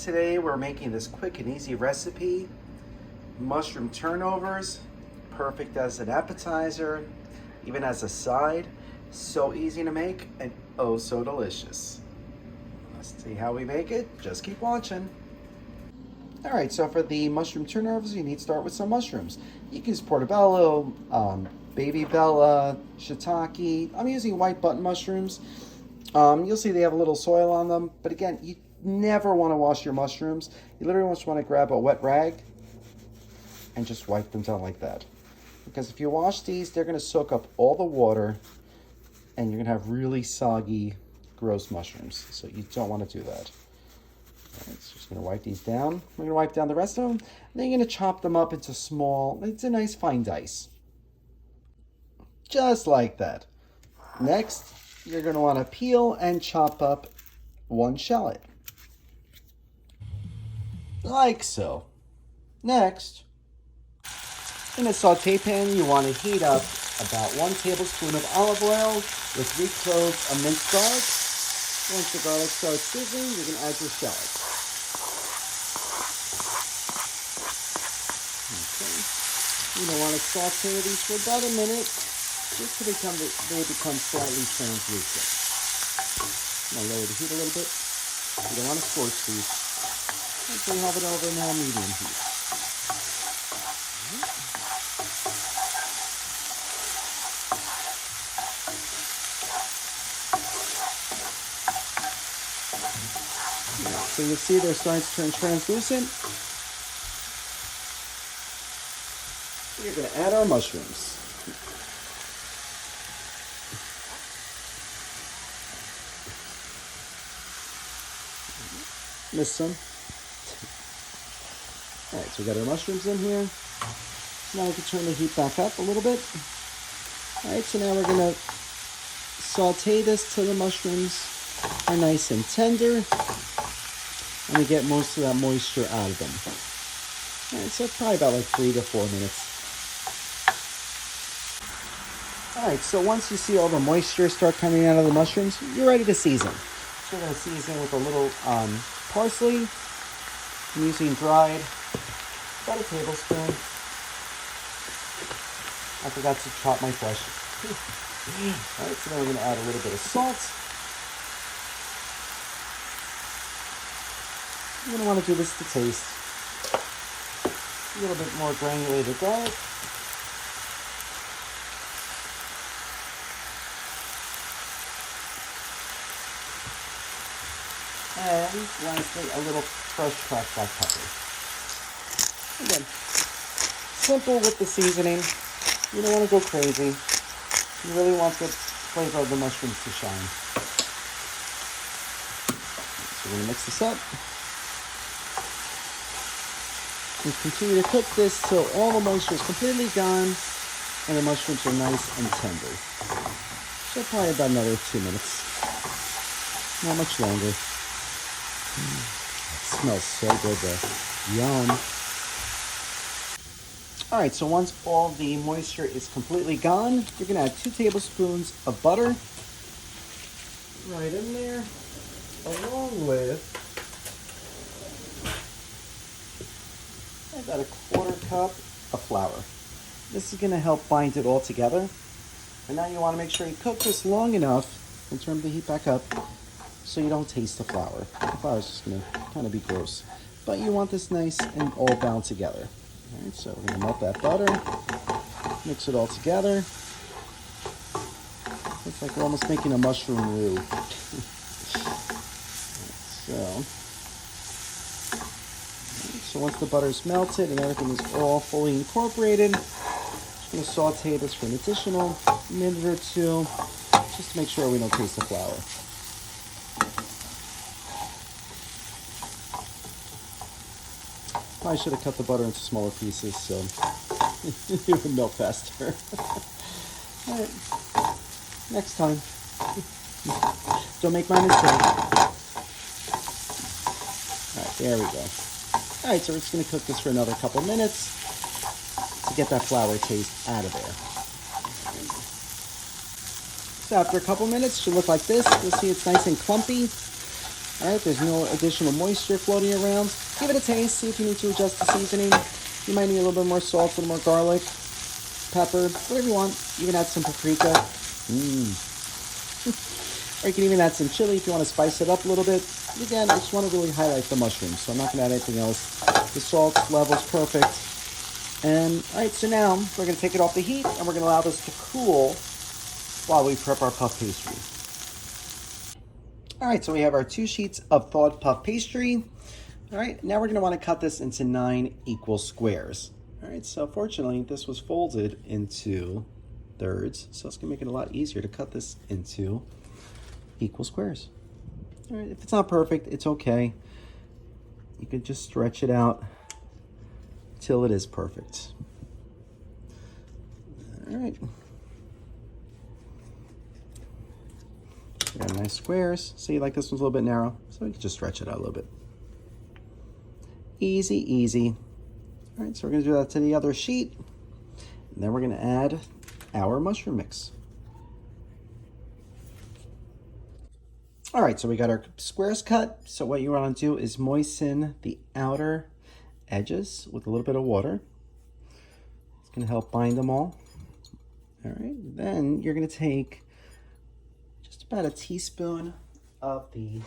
Today we're making this quick and easy recipe, mushroom turnovers, perfect as an appetizer, even as a side. So easy to make and oh so delicious. Let's see how we make it. Just keep watching. All right, so for the mushroom turnovers, you need to start with some mushrooms. You can use portobello, baby bella, shiitake. I'm using white button mushrooms. You'll see they have a little soil on them, but again, you never want to wash your mushrooms. You literally just want to grab a wet rag and just wipe them down like that. Because if you wash these, they're going to soak up all the water and you're going to have really soggy, gross mushrooms. So you don't want to do that. All right, so just going to wipe these down. We're going to wipe down the rest of them. And then you're going to chop them up into it's a nice fine dice. Just like that. Next, you're going to want to peel and chop up one shallot. Like so. Next, in a saute pan, you want to heat up about 1 tablespoon of olive oil with 3 cloves of minced garlic. Once the garlic starts sizzling, you can add your shallots. Okay. You don't want to saute these for about a minute, just to they become slightly translucent. I'm going to lower the heat a little bit. You don't want to scorch these. So you have it over now, medium heat. So you see they're starting to turn translucent. We're going to add our mushrooms. Missed some. Alright, so we got our mushrooms in here. Now we can turn the heat back up a little bit. Alright, so now we're going to saute this till the mushrooms are nice and tender. And we get most of that moisture out of them. Alright, so probably about like 3 to 4 minutes. Alright, so once you see all the moisture start coming out of the mushrooms, you're ready to season. So we're going to season with a little parsley. I'm using dried, about a tablespoon. I forgot to chop my flesh. Alright, so then we're going to add a little bit of salt. You're going to want to do this to taste. A little bit more granulated garlic. And lastly, a little fresh cracked black pepper. Again, simple with the seasoning. You don't want to go crazy. You really want the flavor of the mushrooms to shine. So we're going to mix this up. And continue to cook this till all the moisture is completely gone and the mushrooms are nice and tender. So probably about another 2 minutes. Not much longer. It smells so good though. Yum. Alright, so once all the moisture is completely gone, you're going to add 2 tablespoons of butter right in there, along with about a 1/4 cup of flour. This is going to help bind it all together. And now you want to make sure you cook this long enough and turn the heat back up so you don't taste the flour. The flour is just going to kind of be gross. But you want this nice and all bound together. All right, so we're going to melt that butter, mix it all together. Looks like we're almost making a mushroom roux. So once the butter's melted and everything is all fully incorporated, I'm just going to saute this for an additional minute or 2, just to make sure we don't taste the flour. Probably should have cut the butter into smaller pieces so it would melt faster. Alright, next time. Don't make my mistake. Alright, there we go. Alright, so we're just going to cook this for another couple minutes to get that flour taste out of there. So after a couple minutes, it should look like this. You'll see it's nice and clumpy. All right, there's no additional moisture floating around. Give it a taste, see if you need to adjust the seasoning. You might need a little bit more salt, a little more garlic, pepper, whatever you want. You can add some paprika. Or you can even add some chili if you want to spice it up a little bit. Again, I just want to really highlight the mushrooms, so I'm not going to add anything else. The salt level's perfect. And all right, so now we're going to take it off the heat and we're going to allow this to cool while we prep our puff pastry. All right, so we have our 2 sheets of thawed puff pastry. All right, now we're going to want to cut this into 9 equal squares. All right, so fortunately, this was folded into thirds, so it's going to make it a lot easier to cut this into equal squares. All right, if it's not perfect, it's okay. You can just stretch it out till it is perfect. All right. Got nice squares. See, like this one's a little bit narrow, so we can just stretch it out a little bit. Easy, easy. All right, so we're gonna do that to the other sheet. And then we're gonna add our mushroom mix. All right, so we got our squares cut. So what you wanna do is moisten the outer edges with a little bit of water. It's gonna help bind them all. All right, then you're gonna take just about a teaspoon of the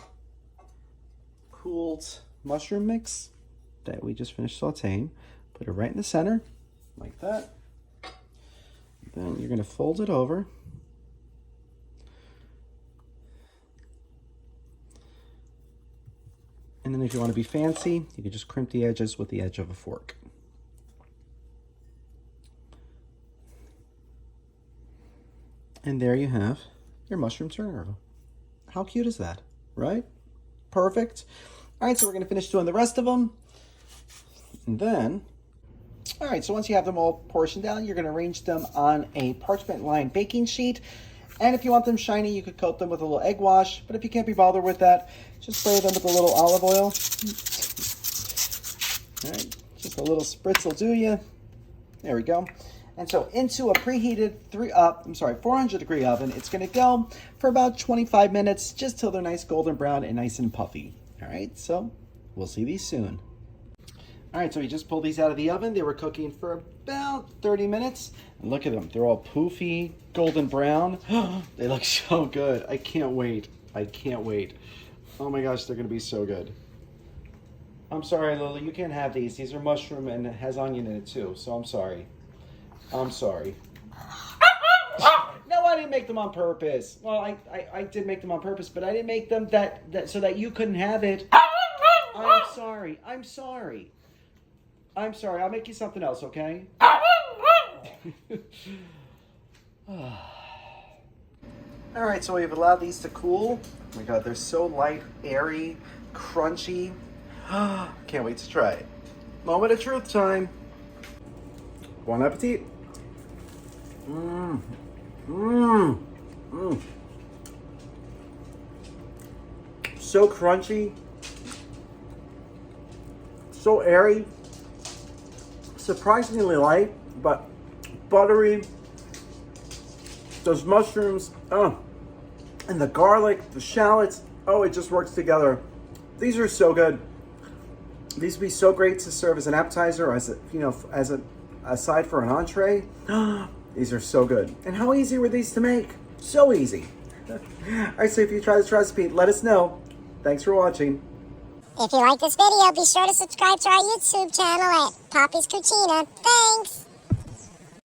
cooled mushroom mix that we just finished sauteing. Put it right in the center, like that. Then you're gonna fold it over. And then if you want to be fancy, you can just crimp the edges with the edge of a fork. And there you have your mushroom turnover. How cute is that, right? Perfect. All right, so we're going to finish doing the rest of them. And then, all right, so once you have them all portioned down, you're going to arrange them on a parchment-lined baking sheet. And if you want them shiny, you could coat them with a little egg wash. But if you can't be bothered with that, just spray them with a little olive oil. All right, just a little spritz will do you. There we go. And so into a preheated 400-degree oven, it's going to go for about 25 minutes, just till they're nice golden brown and nice and puffy. All right, so we'll see these soon. All right, so we just pulled these out of the oven. They were cooking for about 30 minutes. And look at them. They're all poofy, golden brown. They look so good. I can't wait. I can't wait. Oh my gosh, they're going to be so good. I'm sorry, Lily. You can't have these. These are mushroom and it has onion in it too. So I'm sorry. I'm sorry. No, I didn't make them on purpose. Well, I did make them on purpose, but I didn't make them that so that you couldn't have it. I'm sorry. I'm sorry. I'm sorry. I'll make you something else, okay? All right, so we've allowed these to cool. Oh my God, they're so light, airy, crunchy. Can't wait to try it. Moment of truth time. Bon appetit. Mmm. Mmm. Mmm. So crunchy. So airy. Surprisingly light, but buttery. Those mushrooms, and the garlic, the shallots, it just works together. These are so good. These would be so great to serve as an appetizer, or as a side for an entree. These are so good. And how easy were these to make? So easy. All right, so if you try this recipe, let us know. Thanks for watching. If you like this video, be sure to subscribe to our YouTube channel at Poppy's Cucina. Thanks!